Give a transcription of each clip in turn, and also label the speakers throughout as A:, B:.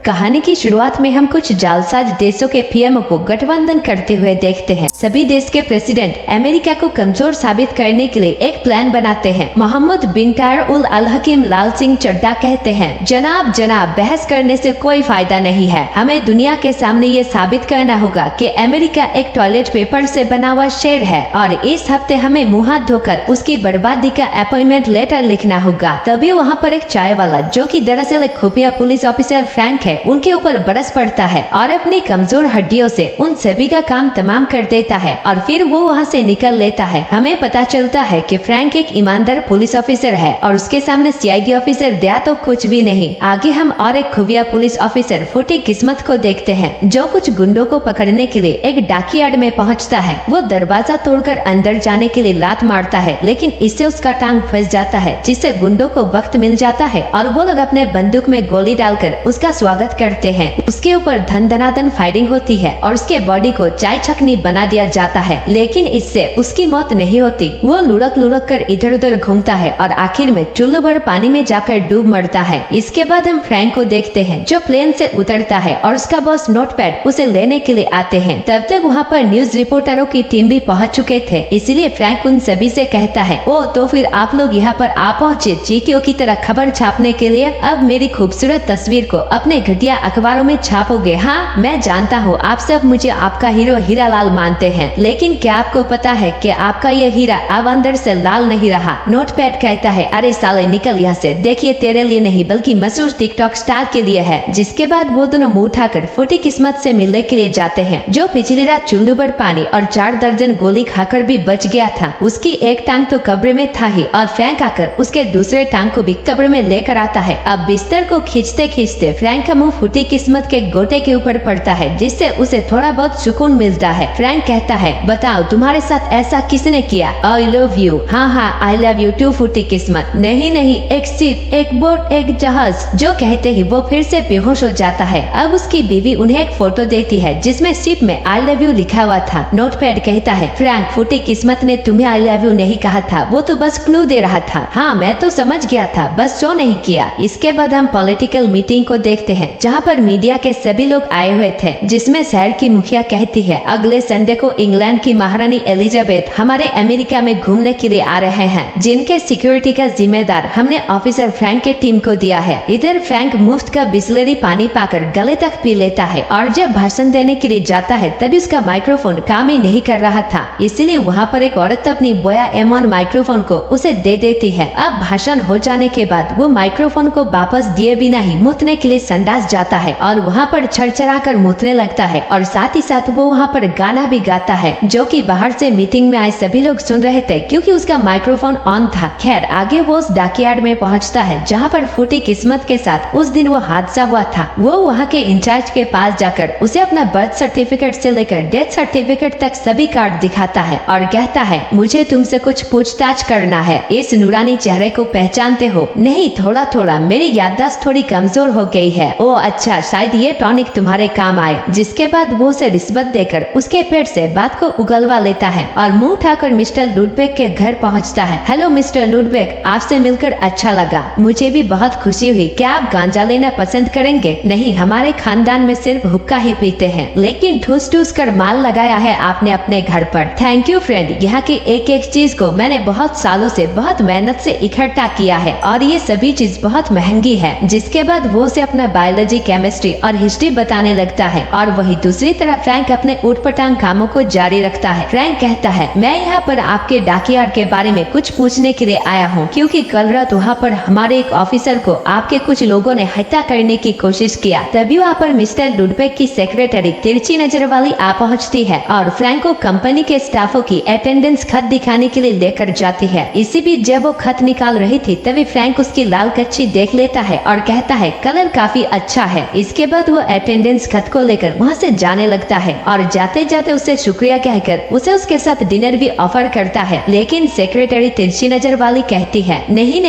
A: कहानी की शुरुआत में हम कुछ जालसाज देशों के पीएम को गठबंधन करते हुए देखते हैं। सभी देश के प्रेसिडेंट अमेरिका को कमजोर साबित करने के लिए एक प्लान बनाते हैं। मोहम्मद बिन तार-उल-हकीम लाल सिंह चड्ढा कहते हैं, जनाब बहस करने से कोई फायदा नहीं है। हमें दुनिया के सामने ये साबित करना होगा कि अमेरिका एक टॉयलेट पेपर से बना हुआ शेर है और इस हफ्ते हमें मुंह हाथ धोकर उसकी बर्बादी का अपॉइंटमेंट लेटर लिखना होगा। तभी वहाँ पर एक चाय वाला, जो कि दरअसल एक खुफिया पुलिस ऑफिसर फ्रैंक है, उनके ऊपर बरस पड़ता है और अपनी कमजोर हड्डियों से उन सभी का काम तमाम कर देता है और फिर वो वहाँ से निकल लेता है। हमें पता चलता है कि फ्रैंक एक ईमानदार पुलिस ऑफिसर है और उसके सामने सीआईडी ऑफिसर दया तो कुछ भी नहीं। आगे हम और एक खुफिया पुलिस ऑफिसर फूटी किस्मत को देखते हैं, जो कुछ गुंडों को पकड़ने के लिए एक डाकयार्ड में पहुँचता है। वो दरवाजा तोड़कर अंदर जाने के लिए लात मारता है, लेकिन इससे उसका टांग फंस जाता है, जिससे गुंडों को वक्त मिल जाता है और वो लोग अपने बंदूक में गोली डालकर उसका स्वागत करते हैं। उसके ऊपर धन फायरिंग होती है और उसके बॉडी को चाय छकनी बना दिया जाता है, लेकिन इससे उसकी मौत नहीं होती। वो लुढ़क कर इधर उधर घूमता है और आखिर में चुल्लू भर पानी में जाकर डूब मरता है। इसके बाद हम फ्रैंक को देखते हैं, जो प्लेन से उतरता है और उसका बॉस नोटपैड उसे लेने के लिए आते हैं। तब तक वहाँ पर न्यूज रिपोर्टरों की टीम भी पहुँच चुके थे, इसलिए फ्रैंक उन सभी से कहता है, ओ तो फिर आप लोग यहाँ पर आ पहुँचे चींटियों की तरह खबर छापने के लिए। अब मेरी खूबसूरत तस्वीर को अपने घटिया अखबारों में छापोगे। हाँ, मैं जानता हूँ आप सब मुझे आपका हीरो हीरा लाल मानते हैं, लेकिन क्या आपको पता है कि आपका ये हीरा अब अंदर से लाल नहीं रहा। नोटपैड कहता है, अरे साले निकल यहाँ से, देखिए तेरे लिए नहीं बल्कि मशहूर टिकटॉक स्टार के लिए है। जिसके बाद वो दोनों मुंह उठाकर फूटी किस्मत से मिलने के लिए जाते हैं, जो पिछली रात चुल्लू भर पानी और 4 दर्जन गोली खाकर भी बच गया था। उसकी एक टांग तो कब्र में था ही और फ्रैंक आकर उसके दूसरे टांग को भी कब्र में लेकर आता है। अब बिस्तर को खींचते खींचते फ्रैंक का मुंह फूटी किस्मत के गोटे के ऊपर पड़ता है, जिससे उसे थोड़ा बहुत सुकून मिलता है। फ्रैंक कहता है, बताओ तुम्हारे साथ ऐसा किसने किया? I love you. हाँ आई लव यू टू फूटी किस्मत। नहीं एक शिप, एक बोट, एक जहाज। जो कहते ही वो फिर से बेहोश हो जाता है। अब उसकी बीवी उन्हें एक फोटो देती है, जिसमें शिप में आई लव यू लिखा हुआ था। नोटपैड कहता है, फ्रैंक फूटी किस्मत ने तुम्हें आई लव यू नहीं कहा था, वो तो बस क्लू दे रहा था। हाँ मैं तो समझ गया था, बस शो नहीं किया। इसके बाद हम पॉलिटिकल मीटिंग को देखते हैं, जहाँ पर मीडिया के सभी लोग आए हुए थे, जिसमें शहर की मुखिया कहती है, अगले संडे को इंग्लैंड की महारानी एलिजाबेथ हमारे अमेरिका में घूमने के लिए आ रहे हैं, जिनके सिक्योरिटी का जिम्मेदार हमने ऑफिसर फ्रैंक के टीम को दिया है। इधर फ्रैंक मुफ्त का बिस्लरी पानी पाकर गले तक पी लेता है और जब भाषण देने के लिए जाता है तभी उसका माइक्रोफोन काम ही नहीं कर रहा था, इसलिए वहाँ पर एक औरत अपनी बोया एमॉन माइक्रोफोन को उसे दे देती है। अब भाषण हो जाने के बाद वो माइक्रोफोन को वापस दिए बिना ही मुतने के लिए संडास जाता है और वहाँ पर छरछरा कर मुतने लगता है और साथ ही साथ वो वहाँ पर गाना भी गाता है, जो कि बाहर से मीटिंग में आए सभी लोग सुन रहे थे क्योंकि उसका माइक्रोफोन ऑन था। खैर आगे वो उस डाकयार्ड में पहुँचता है, जहाँ पर फूटी किस्मत के साथ उस दिन वो हादसा हुआ था। वो वहाँ के इंचार्ज के पास जाकर उसे अपना बर्थ सर्टिफिकेट से लेकर डेथ सर्टिफिकेट तक सभी कार्ड दिखाता है और कहता है, मुझे तुमसे कुछ पूछताछ करना है। इस नूरानी चेहरे को पहचानते हो? नहीं, थोड़ा मेरी याददाश्त थोड़ी कमजोर हो गई है। ओ अच्छा, शायद ये टॉनिक तुम्हारे काम आए। जिसके बाद वो उसे रिश्वत देकर उसके पेट से बात को उगलवा लेता है और मुंह उठाकर मिस्टर लुडबेक के घर पहुंचता है। हेलो मिस्टर लुडबेक, आपसे मिलकर अच्छा लगा। मुझे भी बहुत खुशी हुई। क्या आप गांजा लेना पसंद करेंगे? नहीं, हमारे खानदान में सिर्फ हुक्का ही पीते हैं, लेकिन ठूस कर माल लगाया है आपने अपने घर पर। थैंक यू फ्रेंड, यहाँ की एक चीज को मैंने बहुत सालों से बहुत मेहनत से इकट्ठा किया है और ये सभी चीज बहुत महंगी है। जिसके बाद वो उसे अपना बायोलॉजी, केमिस्ट्री और हिस्ट्री बताने लगता है और वही दूसरी तरफ फ्रैंक अपने ऊटपटांग कामों को जारी रखता है। फ्रैंक कहता है, मैं यहाँ पर आपके डाकयार्ड के बारे में कुछ पूछने के लिए आया हूँ, क्योंकि कल रात वहाँ पर हमारे एक ऑफिसर को आपके कुछ लोगों ने हत्या करने की कोशिश किया। तभी वहाँ पर मिस्टर लुडबेक की सेक्रेटरी तिरछी नजर वाली आ पहुँचती है और फ्रैंक को कंपनी के स्टाफों की अटेंडेंस खत दिखाने के लिए लेकर जाती है। इसी बीच जब वो खत निकाल रही थी तभी फ्रैंक उसकी लाल कच्ची देख लेता है और कहता है, कलर काफी अच्छा है। इसके बाद वो अटेंडेंस खत को लेकर वहाँ से जाने लगता है और जाते जाते उसे शुक्रिया कहकर उसे उसके साथ डिनर भी ऑफर करता है, लेकिन सेक्रेटरी तिरछी नजर वाली कहती है, नहीं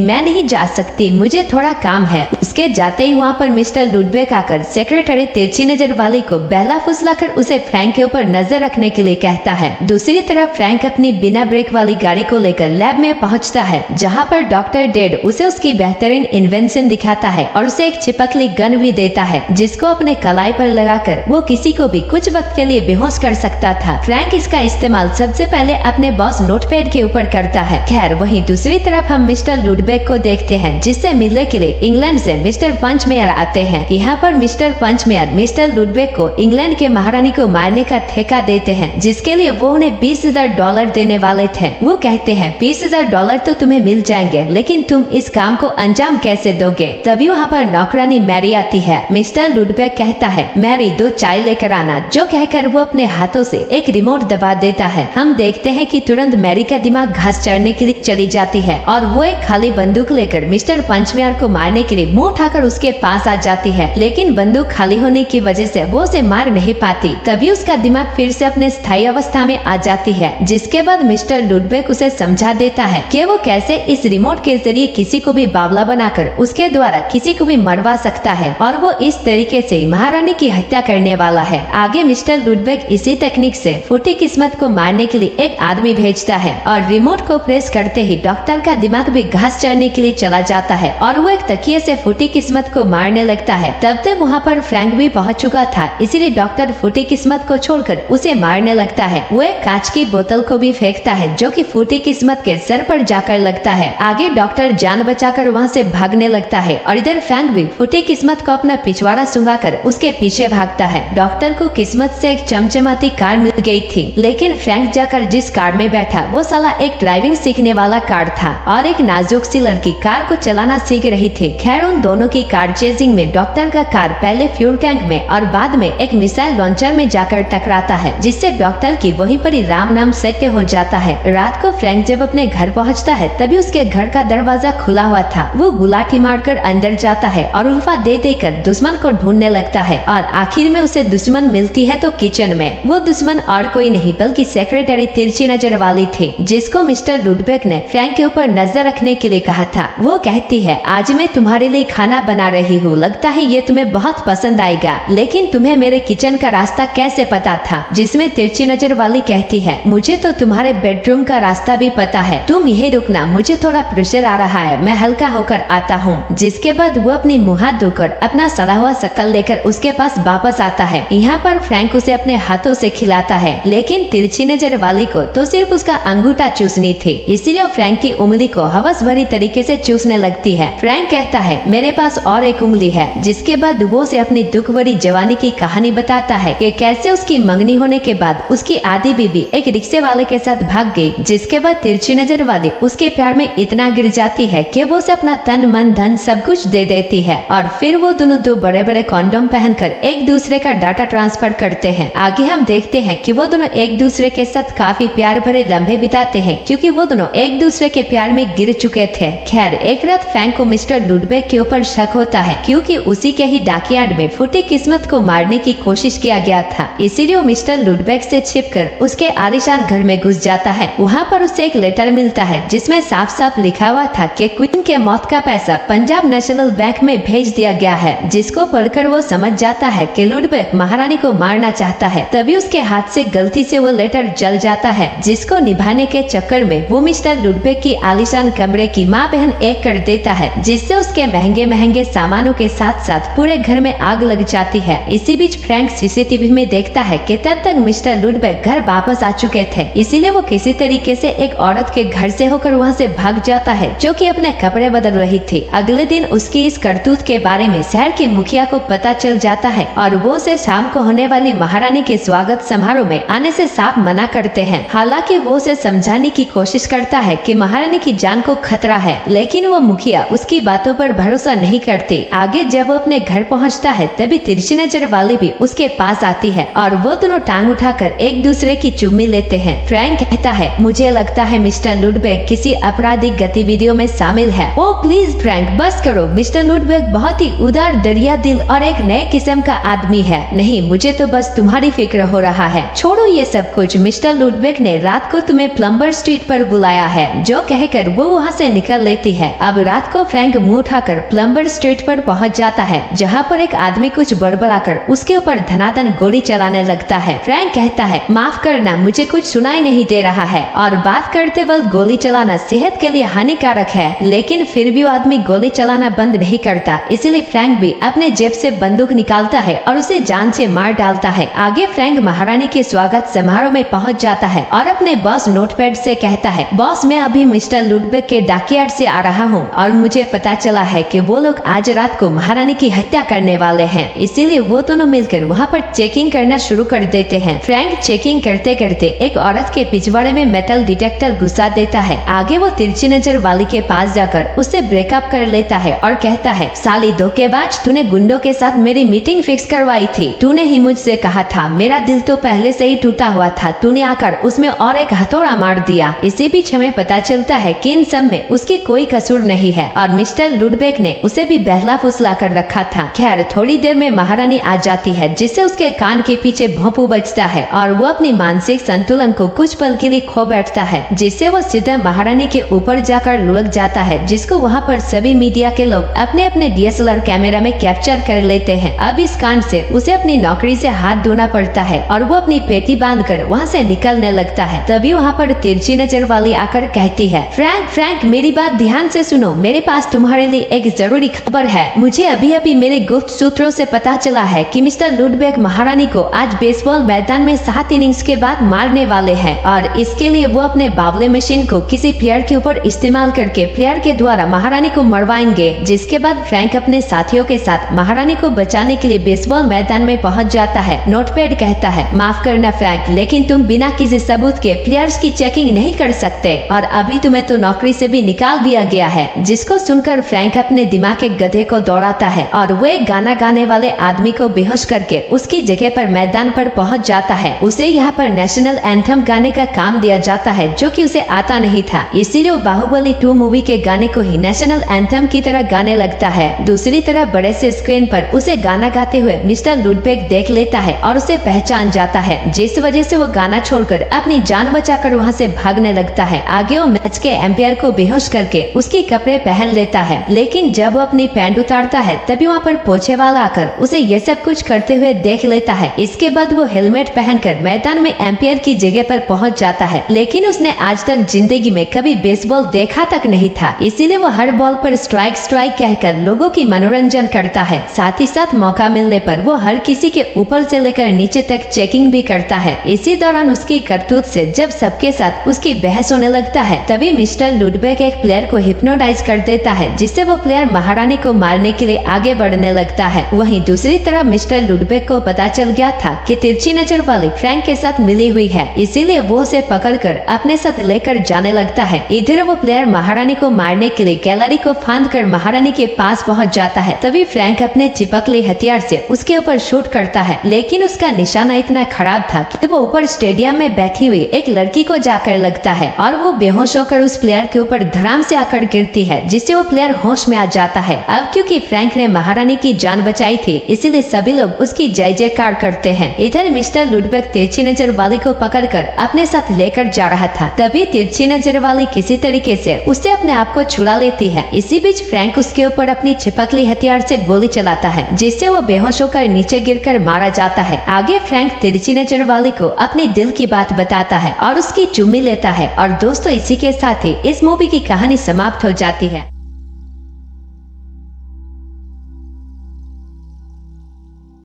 A: मैं नहीं जा सकती, मुझे थोड़ा काम है। उसके जाते ही वहाँ पर मिस्टर लुडबेक आकर सेक्रेटरी तिरछी नजर वाली को बहला फुसलाकर उसे फ्रैंक के ऊपर नजर रखने के लिए कहता है। दूसरी तरफ फ्रैंक अपनी बिना ब्रेक वाली गाड़ी को लेकर लैब में पहुँचता है, जहाँ पर डॉक्टर डेड उसे उसकी बेहतरीन इन्वेंशन दिखाता है और उसे एक चिपक पतली गन भी देता है जिसको अपने कलाई पर लगाकर वो किसी को भी कुछ वक्त के लिए बेहोश कर सकता था। फ्रैंक इसका इस्तेमाल सबसे पहले अपने बॉस नोटपैड के ऊपर करता है। खैर वहीं दूसरी तरफ हम मिस्टर लुडबेक को देखते हैं जिससे मिलने के लिए इंग्लैंड से मिस्टर पंचमेयर आते हैं। यहाँ पर मिस्टर पंचमेयर मिस्टर लुडबेक को इंग्लैंड के महारानी को मारने का ठेका देते हैं जिसके लिए वो उन्हें $20,000 देने वाले थे। वो कहते हैं $20,000 तो तुम्हें मिल जाएंगे लेकिन तुम इस काम को अंजाम कैसे दोगे। तभी वहाँ पर नौकरानी मैरी आती है। मिस्टर लुडबेक कहता है मैरी 2 चाय लेकर आना, जो कहकर वो अपने हाथों से एक रिमोट दबा देता है। हम देखते हैं कि तुरंत मैरी का दिमाग घास चढ़ने के लिए चली जाती है और वो एक खाली बंदूक लेकर मिस्टर पंचमेयर को मारने के लिए मुंह उठाकर उसके पास आ जाती है, लेकिन बंदूक खाली होने की वजह से वो उसे मार नहीं पाती। तभी उसका दिमाग फिर से अपने स्थायी अवस्था में आ जाती है, जिसके बाद मिस्टर लुडबेक उसे समझा देता है कि वो कैसे इस रिमोट के जरिए किसी को भी बावला बनाकर उसके द्वारा किसी को भी मरवा सकता है और वो इस तरीके से महारानी की हत्या करने वाला है। आगे मिस्टर लुडबेक इसी तकनीक से फूटी किस्मत को मारने के लिए एक आदमी भेजता है और रिमोट को प्रेस करते ही डॉक्टर का दिमाग भी घास चढ़ने के लिए चला जाता है और वो एक तकिए से फूटी किस्मत को मारने लगता है। तब तक वहाँ पर फ्रैंक भी पहुँच चुका था, इसीलिए डॉक्टर फूटी किस्मत को छोड़कर उसे मारने लगता है। वो एक कांच की बोतल को भी फेंकता है जो कि फूटी किस्मत के सर पर जाकर लगता है। आगे डॉक्टर जान बचाकर वहाँ से भागने लगता है और इधर फ्रैंक भी फूटी किस्मत को अपना पिछवाड़ा सुंघाकर उसके पीछे भागता है। डॉक्टर को किस्मत से एक चमचमाती कार मिल गई थी, लेकिन फ्रैंक जाकर जिस कार में बैठा वो साला एक ड्राइविंग सीखने वाला कार था और एक नाजुक सी लड़की कार को चलाना सीख रही थी। खैर उन दोनों की कार चेजिंग में डॉक्टर का कार पहले फ्यूल टैंक में और बाद में एक मिसाइल लॉन्चर में जाकर टकराता है, जिससे डॉक्टर की वहीं पर ही राम नाम सत्य हो जाता है। रात को फ्रैंक जब अपने घर पहुंचता है तभी उसके घर का दरवाजा खुला हुआ था। वो गुलाटी मारकर अंदर जाता है और उल्फा दे देकर दुश्मन को ढूंढने लगता है और आखिर में उसे दुश्मन मिलती है तो किचन में। वो दुश्मन और कोई नहीं बल्कि सेक्रेटरी तिरछी नजर वाली थी, जिसको मिस्टर लुडबेक ने फ्रैंक के ऊपर नजर रखने के लिए कहा था। वो कहती है आज मैं तुम्हारे लिए खाना बना रही हूँ, लगता है ये तुम्हें बहुत पसंद आएगा, लेकिन तुम्हें मेरे किचन का रास्ता कैसे पता था। जिसमें तिरछी नजर वाली कहती है मुझे तो तुम्हारे बेडरूम का रास्ता भी पता है, तुम यही रुकना, मुझे थोड़ा प्रेशर आ रहा है, मैं हल्का होकर आता हूँ। जिसके बाद वो अपनी मुँह हाथ धोकर अपना सड़ा हुआ शक्ल लेकर उसके पास वापस आता है। यहाँ पर फ्रैंक उसे अपने हाथों से खिलाता है, लेकिन तिरछी नजर वाली को तो सिर्फ उसका अंगूठा चूसनी थी, इसीलिए फ्रैंक की उंगली को हवस भरी तरीके से चूसने लगती है। फ्रैंक कहता है मेरे पास और एक उंगली है। जिसके बाद वो उसे अपनी दुख भरी जवानी की कहानी बताता है कि कैसे उसकी मंगनी होने के बाद उसकी आधी बीबी एक रिक्शे वाले के साथ भाग गई। जिसके बाद तिरछी नजर वाली उसके प्यार में इतना गिर जाती है कि वो उसे अपना तन मन धन सब कुछ दे देती है और फिर वो दोनों 2 बड़े बड़े कॉन्डोम पहनकर एक दूसरे का डाटा ट्रांसफर करते हैं। आगे हम देखते हैं कि वो दोनों एक दूसरे के साथ काफी प्यार भरे लम्हे बिताते हैं, क्योंकि वो दोनों एक दूसरे के प्यार में गिर चुके थे। खैर एक रात फ्रैंक को मिस्टर लुडबेक के ऊपर शक होता है, क्योंकि उसी के ही डाकयार्ड में फूटी किस्मत को मारने की कोशिश किया गया था। इसीलिए वो मिस्टर लुडबेक से छिपकर उसके आलीशान घर में घुस जाता है। वहाँ पर उसे एक लेटर मिलता है जिसमें साफ साफ लिखा हुआ था कि क्वीन के मौत का पैसा पंजाब नेशनल बैंक में भेज दिया गया है। जिसको पढ़कर वो समझ जाता है कि लुडबेक महारानी को मारना चाहता है। तभी उसके हाथ से गलती से वो लेटर जल जाता है, जिसको निभाने के चक्कर में वो मिस्टर लुडबेक की आलीशान कमरे की माँ बहन एक कर देता है, जिससे उसके महंगे महंगे सामानों के साथ साथ पूरे घर में आग लग जाती है। इसी बीच फ्रैंक सीसीटीवी में देखता है कि तब तक मिस्टर लुडबेक घर वापस आ चुके थे, इसीलिए वो किसी तरीके से एक औरत के घर से होकर वहाँ से भाग जाता है, जो कि अपने कपड़े बदल रही थी। अगले दिन उसकी इस करतूत के बारे में शहर के मुखिया को पता चल जाता है और वो उसे शाम को होने वाली महारानी के स्वागत समारोह में आने से साफ मना करते हैं। हालांकि वो उसे समझाने की कोशिश करता है कि महारानी की जान को खतरा है, लेकिन वो मुखिया उसकी बातों पर भरोसा नहीं करती। आगे जब वो अपने घर पहुंचता है तभी तिरछी नजर वाली भी उसके पास आती है और वो दोनों टांग उठाकर एक दूसरे की चुम्मी लेते हैं। फ्रैंक कहता है मुझे लगता है मिस्टर लुडबेक किसी आपराधिक गतिविधियों में शामिल है। ओ प्लीज फ्रैंक बस करो, मिस्टर लुडबेक बहुत ही उदार दरिया दिल और एक नए किस्म का आदमी है। नहीं, मुझे तो बस तुम्हारी फिक्र हो रहा है, छोड़ो ये सब कुछ। मिस्टर लुडबेक ने रात को तुम्हें प्लम्बर स्ट्रीट पर बुलाया है, जो कहकर वो वहाँ से निकल लेती है। अब रात को फ्रैंक मुंह उठाकर प्लम्बर स्ट्रीट पर पहुँच जाता है, जहाँ पर एक आदमी कुछ बड़बड़ाकर उसके ऊपर धनाधन गोली चलाने लगता है। फ्रैंक कहता है माफ करना, मुझे कुछ सुनाई नहीं दे रहा है और बात करते वक्त गोली चलाना सेहत के लिए हानिकारक है, लेकिन फिर भी वो आदमी गोली चलाना बंद नहीं करता। इसी इसीलिए फ्रैंक भी अपने जेब से बंदूक निकालता है और उसे जान से मार डालता है। आगे फ्रैंक महारानी के स्वागत समारोह में पहुंच जाता है और अपने बॉस नोटपैड से कहता है, बॉस मैं अभी मिस्टर लुडबेक के डाकयार्ड से आ रहा हूँ और मुझे पता चला है कि वो लोग आज रात को महारानी की हत्या करने वाले हैं, इसीलिए वो दोनों मिलकर वहाँ पर चेकिंग करना शुरू कर देते हैं। फ्रैंक चेकिंग करते करते एक औरत के पिछवाड़े में मेटल डिटेक्टर घुसा देता है। आगे वो तिरछी नजर वाली के पास जाकर उससे ब्रेकअप कर लेता है और कहता है, साली धोखेबाज, तूने गुंडों के साथ मेरी मीटिंग फिक्स करवाई थी, तूने ही मुझसे कहा था, मेरा दिल तो पहले से ही टूटा हुआ था, तूने आकर उसमें और एक हथौड़ा मार दिया। इसी बीच हमें पता चलता है कि इन सब में उसकी कोई कसूर नहीं है और मिस्टर लुडबेक ने उसे भी बहला फुसला कर रखा था। खैर थोड़ी देर में महारानी आ जाती है, जिससे उसके कान के पीछे भोंपू बजता है और वो अपनी मानसिक संतुलन को कुछ पल के लिए खो बैठता है, जिससे वो सीधा महारानी के ऊपर जाकर लुढ़क जाता है, जिसको वहाँ पर सभी मीडिया के लोग अपने अपने DSLR कैमरा में कैप्चर कर लेते हैं। अब इस कांड से उसे अपनी नौकरी से हाथ धोना पड़ता है और वो अपनी पेटी बांधकर वहाँ से निकलने लगता है। तभी वहाँ पर तिरछी नजर वाली आकर कहती है, फ्रैंक मेरी बात ध्यान से सुनो, मेरे पास तुम्हारे लिए एक जरूरी खबर है। मुझे अभी अभी मेरे गुप्त सूत्रों से पता चला है कि मिस्टर लुडबेक महारानी को आज बेसबॉल मैदान में 7 इनिंग्स के बाद मारने वाले हैं और इसके लिए वो अपने बावले मशीन को किसी प्लेयर के ऊपर इस्तेमाल करके प्लेयर के द्वारा महारानी को मरवाएंगे। जिसके बाद फ्रैंक अपने साथियों के साथ महारानी को बचाने के लिए बेसबॉल मैदान में पहुंच जाता है। नोटपैड कहता है, माफ करना फ्रैंक, लेकिन तुम बिना किसी सबूत के प्लेयर्स की चेकिंग नहीं कर सकते और अभी तुम्हें तो नौकरी से भी निकाल दिया गया है। जिसको सुनकर फ्रैंक अपने दिमाग के गधे को दौड़ाता है और वो एक गाना गाने वाले आदमी को बेहोश करके उसकी जगह पर मैदान पर पहुंच जाता है। उसे यहाँ पर नेशनल एंथम गाने का काम दिया जाता है, जो कि उसे आता नहीं था, इसीलिए वो बाहुबली 2 मूवी के गाने को ही नेशनल एंथम की तरह गाने लगता है। दूसरी तरफ बड़े से स्क्रीन पर उसे गाना गाते हुए मिस्टर लुडबेक देख लेता है और उसे पहचान जाता है, जिस वजह से वो गाना छोड़कर अपनी जान बचाकर वहाँ से भागने लगता है। आगे वो मैच के एम्पायर को बेहोश करके उसके कपड़े पहन लेता है, लेकिन जब वो अपनी पैंट उतारता है तभी वहाँ पर पोछे वाला आकर उसे ये सब कुछ करते हुए देख लेता है। इसके बाद वो हेलमेट पहनकर मैदान में एम्पायर की जगह पर पहुंच जाता है, लेकिन उसने आज तक जिंदगी में कभी बेसबॉल देखा तक नहीं था, इसीलिए वो हर बॉल पर स्ट्राइक कहकर लोगों की मनोरंजन करता है। साथ ही साथ मौका मिलने पर वो हर किसी के ऊपर से लेकर नीचे तक चेकिंग भी करता है। इसी दौरान उसकी करतूत से जब सबके साथ उसकी बहस होने लगता है, तभी मिस्टर लुडबेक एक प्लेयर को हिप्नोटाइज कर देता है, जिससे वो प्लेयर महारानी को मारने के लिए आगे बढ़ने लगता है। वहीं दूसरी तरफ मिस्टर लुडबेक को पता चल गया था कि तिरछी नजर वाली फ्रैंक के साथ मिली हुई है, इसीलिए वो उसे पकड़कर अपने साथ लेकर जाने लगता है। इधर वो प्लेयर महारानी को मारने के लिए गैलरी को फांद कर महारानी के पास पहुंच जाता है। तभी फ्रैंक अपने चिपकली हथियार से उसके ऊपर शूट करता है, लेकिन उसका निशाना इतना खराब था कि वो ऊपर स्टेडियम में बैठी हुई एक लड़की को जाकर लगता है और वो बेहोश होकर उस प्लेयर के ऊपर धड़ाम से आकर गिरती है, जिससे वो प्लेयर होश में आ जाता है। अब क्योंकि फ्रैंक ने महारानी की जान बचाई थी, इसीलिए सभी लोग उसकी जय जयकार करते हैं। इधर मिस्टर लुडबेक तिरछी नजर वाली को पकड़कर अपने साथ लेकर जा रहा था, तभी तिरछी नजर वाली किसी तरीके से उससे अपने आप को छुड़ा लेती है। इसी बीच फ्रैंक उसके ऊपर अपनी चिपकली हथियार से गोली चलाता है, जिससे वो बेहोश होकर नीचे गिरकर मारा जाता है। आगे फ्रैंक तिरछी नजर वाली को अपने दिल की बात बताता है और उसकी चुम्मी लेता है। और दोस्तों, इसी के साथ ही इस मूवी की कहानी समाप्त हो जाती है।